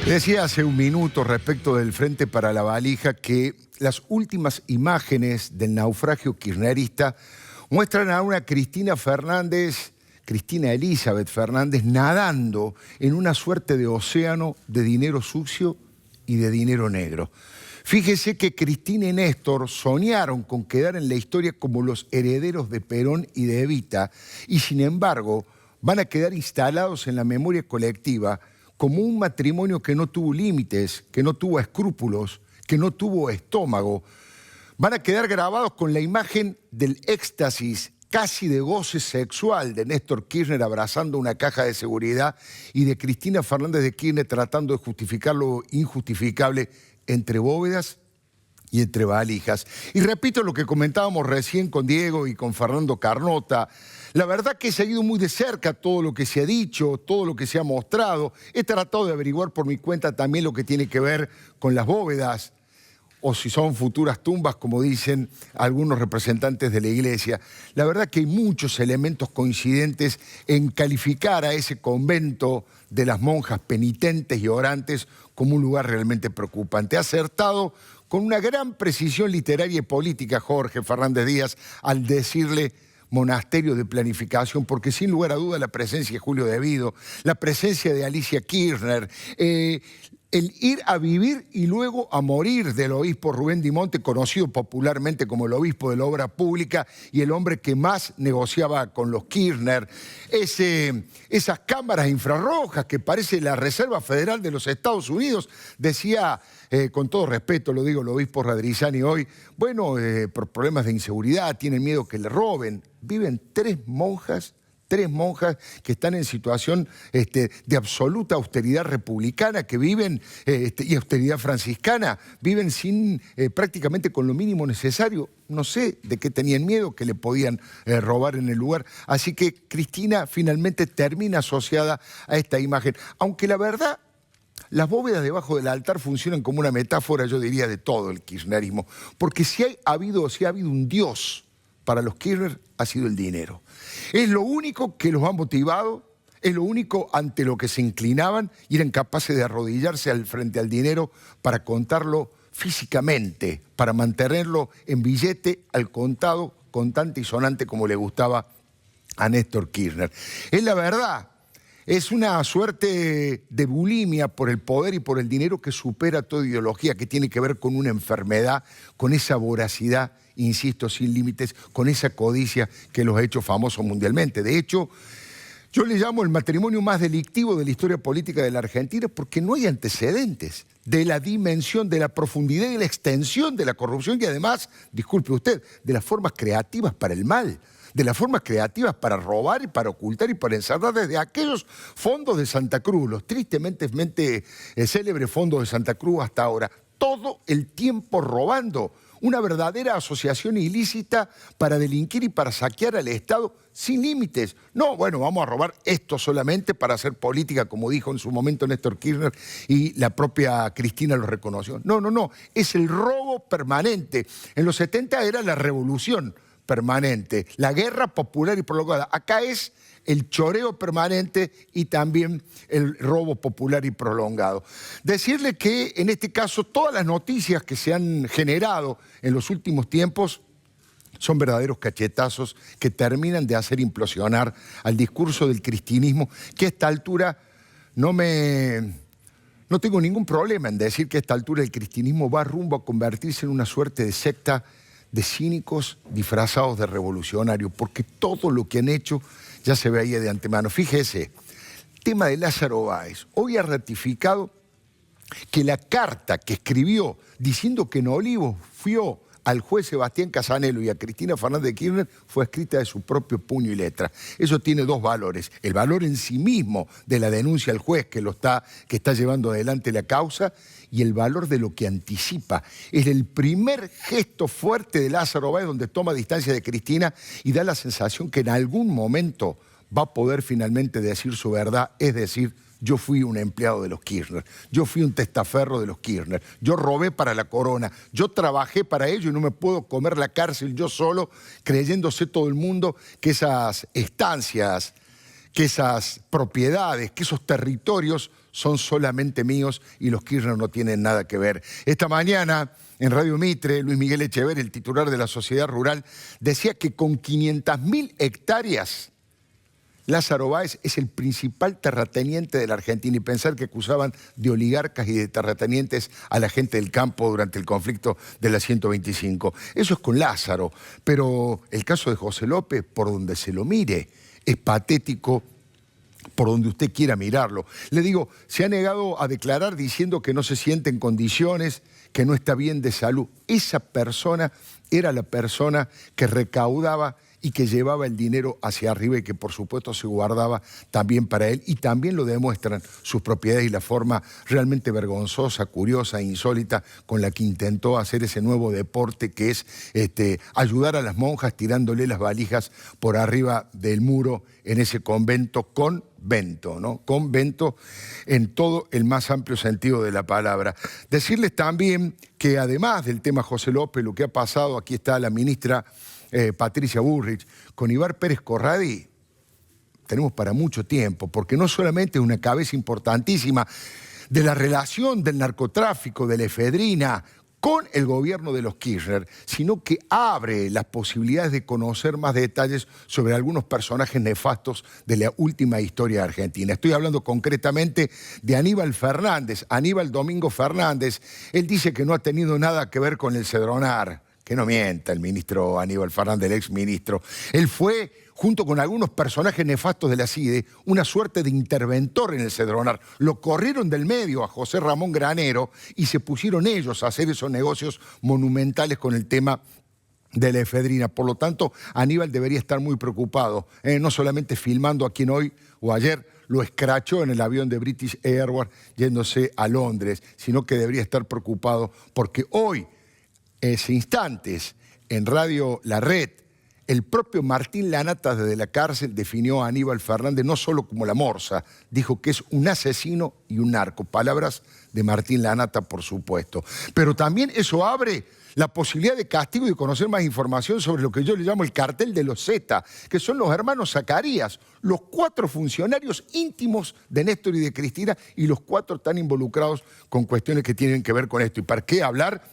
Decía hace un minuto respecto del Frente para la Valija que las últimas imágenes del naufragio kirchnerista muestran a una Cristina Elizabeth Fernández, nadando en una suerte de océano de dinero sucio y de dinero negro. Fíjese que Cristina y Néstor soñaron con quedar en la historia como los herederos de Perón y de Evita, y sin embargo van a quedar instalados en la memoria colectiva como un matrimonio que no tuvo límites, que no tuvo escrúpulos, que no tuvo estómago. Van a quedar grabados con la imagen del éxtasis casi de goce sexual de Néstor Kirchner abrazando una caja de seguridad y de Cristina Fernández de Kirchner tratando de justificar lo injustificable entre bóvedas y entre valijas. Y repito lo que comentábamos recién con Diego y con Fernando Carnota. La verdad que he seguido muy de cerca todo lo que se ha dicho, todo lo que se ha mostrado. He tratado de averiguar por mi cuenta también lo que tiene que ver con las bóvedas, o si son futuras tumbas, como dicen algunos representantes de la Iglesia. La verdad que hay muchos elementos coincidentes en calificar a ese convento de las monjas penitentes y orantes como un lugar realmente preocupante. Ha acertado con una gran precisión literaria y política Jorge Fernández Díaz al decirle monasterio de planificación, porque sin lugar a duda la presencia de Julio De Vido, la presencia de Alicia Kirchner, el ir a vivir y luego a morir del obispo Rubén Di Monte, conocido popularmente como el obispo de la obra pública y el hombre que más negociaba con los Kirchner, esas cámaras infrarrojas que parece la Reserva Federal de los Estados Unidos, decía, con todo respeto lo digo, el obispo Radrizani hoy, bueno, por problemas de inseguridad, tienen miedo que le roben. Viven tres monjas que están en situación de absoluta austeridad republicana, que viven, y austeridad franciscana, viven sin prácticamente con lo mínimo necesario. No sé de qué tenían miedo, que le podían robar en el lugar. Así que Cristina finalmente termina asociada a esta imagen. Aunque la verdad, las bóvedas debajo del altar funcionan como una metáfora, yo diría, de todo el kirchnerismo. Porque si ha habido un Dios para los Kirchner, ha sido el dinero. Es lo único que los ha motivado, es lo único ante lo que se inclinaban y eran capaces de arrodillarse frente al dinero para contarlo físicamente, para mantenerlo en billete al contado, contante y sonante como le gustaba a Néstor Kirchner. Es la verdad. Es una suerte de bulimia por el poder y por el dinero que supera toda ideología, que tiene que ver con una enfermedad, con esa voracidad, insisto, sin límites, con esa codicia que los ha hecho famosos mundialmente. De hecho, yo le llamo el matrimonio más delictivo de la historia política de la Argentina porque no hay antecedentes de la dimensión, de la profundidad y de la extensión de la corrupción y además, disculpe usted, de las formas creativas para el mal, de las formas creativas para robar y para ocultar y para encerrar desde aquellos fondos de Santa Cruz, los tristemente célebres fondos de Santa Cruz hasta ahora, todo el tiempo robando. Una verdadera asociación ilícita para delinquir y para saquear al Estado sin límites. No, bueno, vamos a robar esto solamente para hacer política, como dijo en su momento Néstor Kirchner, y la propia Cristina lo reconoció. No, no, no, es el robo permanente. En los 70 era la revolución permanente, la guerra popular y prolongada. Acá es el choreo permanente y también el robo popular y prolongado. Decirle que en este caso todas las noticias que se han generado en los últimos tiempos son verdaderos cachetazos que terminan de hacer implosionar al discurso del cristinismo, que a esta altura no tengo ningún problema en decir que a esta altura el cristianismo va rumbo a convertirse en una suerte de secta de cínicos disfrazados de revolucionarios, porque todo lo que han hecho ya se veía de antemano. Fíjese, el tema de Lázaro Báez. Hoy ha ratificado que la carta que escribió diciendo que en Olivos fió al juez Sebastián Casanelo y a Cristina Fernández de Kirchner fue escrita de su propio puño y letra. Eso tiene dos valores. El valor en sí mismo de la denuncia al juez que está llevando adelante la causa y el valor de lo que anticipa. Es el primer gesto fuerte de Lázaro Báez donde toma distancia de Cristina y da la sensación que en algún momento va a poder finalmente decir su verdad, es decir, yo fui un empleado de los Kirchner, yo fui un testaferro de los Kirchner, yo robé para la corona, yo trabajé para ello y no me puedo comer la cárcel yo solo, creyéndose todo el mundo que esas estancias, que esas propiedades, que esos territorios son solamente míos y los Kirchner no tienen nada que ver. Esta mañana, en Radio Mitre, Luis Miguel Echeverri, el titular de la Sociedad Rural, decía que con 500.000 hectáreas, Lázaro Báez es el principal terrateniente de la Argentina, y pensar que acusaban de oligarcas y de terratenientes a la gente del campo durante el conflicto de la 125. Eso es con Lázaro, pero el caso de José López, por donde se lo mire, es patético por donde usted quiera mirarlo. Le digo, se ha negado a declarar diciendo que no se siente en condiciones, que no está bien de salud. Esa persona era la persona que recaudaba y que llevaba el dinero hacia arriba y que por supuesto se guardaba también para él, y también lo demuestran sus propiedades y la forma realmente vergonzosa, curiosa e insólita con la que intentó hacer ese nuevo deporte que es ayudar a las monjas tirándole las valijas por arriba del muro en ese convento, ¿no? Convento en todo el más amplio sentido de la palabra. Decirles también que además del tema José López, lo que ha pasado, aquí está la ministra Patricia Bullrich, con Ibar Pérez Corradi, tenemos para mucho tiempo, porque no solamente es una cabeza importantísima de la relación del narcotráfico, de la efedrina, con el gobierno de los Kirchner, sino que abre las posibilidades de conocer más detalles sobre algunos personajes nefastos de la última historia argentina. Estoy hablando concretamente de Aníbal Fernández, Aníbal Domingo Fernández. Él dice que no ha tenido nada que ver con el Cedronar. Que no mienta el ministro Aníbal Fernández, el exministro. Él fue, junto con algunos personajes nefastos de la CIDE, una suerte de interventor en el Cedronar. Lo corrieron del medio a José Ramón Granero y se pusieron ellos a hacer esos negocios monumentales con el tema de la efedrina. Por lo tanto, Aníbal debería estar muy preocupado, no solamente filmando a quien hoy o ayer lo escrachó en el avión de British Airways yéndose a Londres, sino que debería estar preocupado porque hoy, instantes, en Radio La Red, el propio Martín Lanata desde la cárcel definió a Aníbal Fernández no solo como la morsa, dijo que es un asesino y un narco. Palabras de Martín Lanata, por supuesto. Pero también eso abre la posibilidad de castigo y de conocer más información sobre lo que yo le llamo el cartel de los Z, que son los hermanos Zacarías, los 4 funcionarios íntimos de Néstor y de Cristina, y los 4 están involucrados con cuestiones que tienen que ver con esto. ¿Y para qué hablar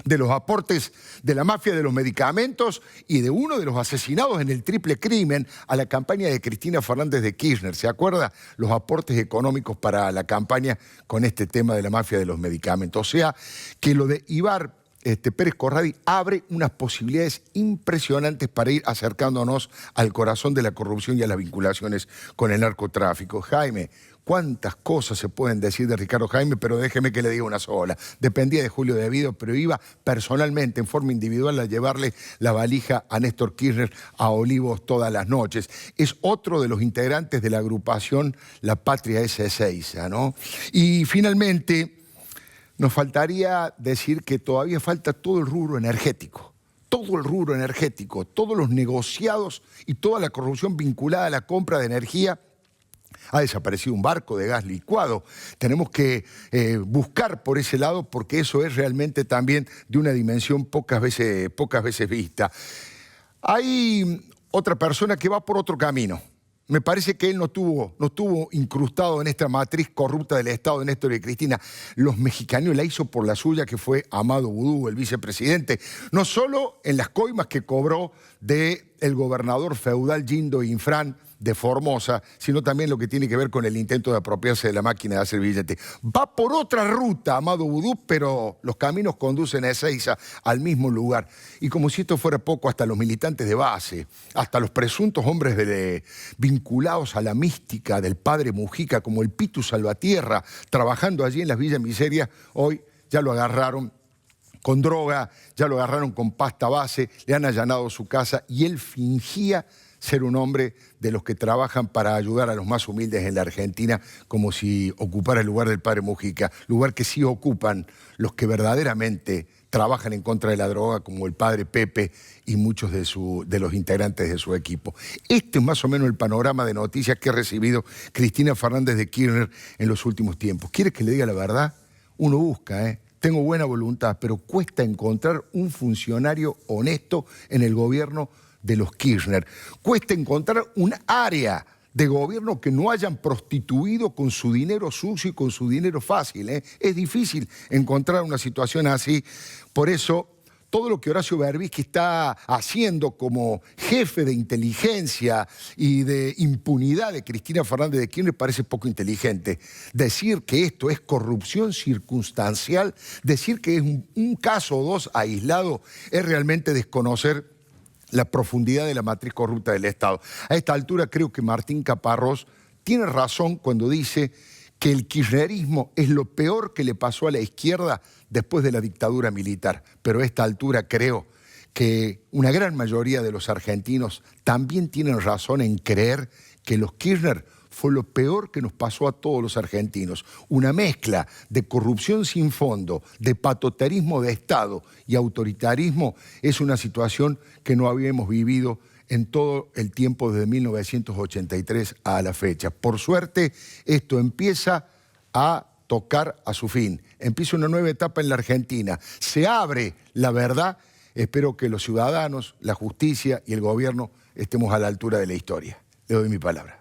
de los aportes de la mafia de los medicamentos y de uno de los asesinados en el triple crimen a la campaña de Cristina Fernández de Kirchner? ¿Se acuerda? Los aportes económicos para la campaña con este tema de la mafia de los medicamentos. O sea, que lo de Ibar Pérez Corradi abre unas posibilidades impresionantes para ir acercándonos al corazón de la corrupción y a las vinculaciones con el narcotráfico. Jaime, cuántas cosas se pueden decir de Ricardo Jaime, pero déjeme que le diga una sola. Dependía de Julio De Vido, pero iba personalmente, en forma individual, a llevarle la valija a Néstor Kirchner a Olivos todas las noches. Es otro de los integrantes de la agrupación La Patria S6, ¿no? Y finalmente, nos faltaría decir que todavía falta todo el rubro energético. Todo el rubro energético, todos los negociados y toda la corrupción vinculada a la compra de energía. Ha desaparecido un barco de gas licuado. Tenemos que buscar por ese lado, porque eso es realmente también de una dimensión pocas veces vista. Hay otra persona que va por otro camino. Me parece que él no estuvo incrustado en esta matriz corrupta del Estado de Néstor y Cristina. Los mexicanos la hizo por la suya, que fue Amado Vudú, el vicepresidente. No solo en las coimas que cobró del gobernador feudal Gindo Infran de Formosa, sino también lo que tiene que ver con el intento de apropiarse de la máquina de hacer billete. Va por otra ruta, Amado Vudú, pero los caminos conducen a Ezeiza, al mismo lugar. Y como si esto fuera poco, hasta los militantes de base, hasta los presuntos hombres vinculados a la mística del padre Mujica, como el Pitu Salvatierra, trabajando allí en las Villas Miserias, hoy ya lo agarraron con droga, ya lo agarraron con pasta base, le han allanado su casa y él fingía ser un hombre de los que trabajan para ayudar a los más humildes en la Argentina, como si ocupara el lugar del padre Mujica, lugar que sí ocupan los que verdaderamente trabajan en contra de la droga, como el padre Pepe y muchos de los integrantes de su equipo. Este es más o menos el panorama de noticias que ha recibido Cristina Fernández de Kirchner en los últimos tiempos. ¿Quiere que le diga la verdad? Uno busca, tengo buena voluntad, pero cuesta encontrar un funcionario honesto en el gobierno de los Kirchner. Cuesta encontrar un área de gobierno que no hayan prostituido con su dinero sucio y con su dinero fácil. Es difícil encontrar una situación así. Por eso, todo lo que Horacio Berbisky está haciendo como jefe de inteligencia y de impunidad de Cristina Fernández de Kirchner parece poco inteligente. Decir que esto es corrupción circunstancial, decir que es un caso o dos aislado, es realmente desconocer la profundidad de la matriz corrupta del Estado. A esta altura creo que Martín Caparrós tiene razón cuando dice que el kirchnerismo es lo peor que le pasó a la izquierda después de la dictadura militar. Pero a esta altura creo que una gran mayoría de los argentinos también tienen razón en creer que los Kirchner fue lo peor que nos pasó a todos los argentinos. Una mezcla de corrupción sin fondo, de patoterismo de Estado y autoritarismo es una situación que no habíamos vivido en todo el tiempo desde 1983 a la fecha. Por suerte, esto empieza a tocar a su fin. Empieza una nueva etapa en la Argentina. Se abre la verdad. Espero que los ciudadanos, la justicia y el gobierno estemos a la altura de la historia. Le doy mi palabra.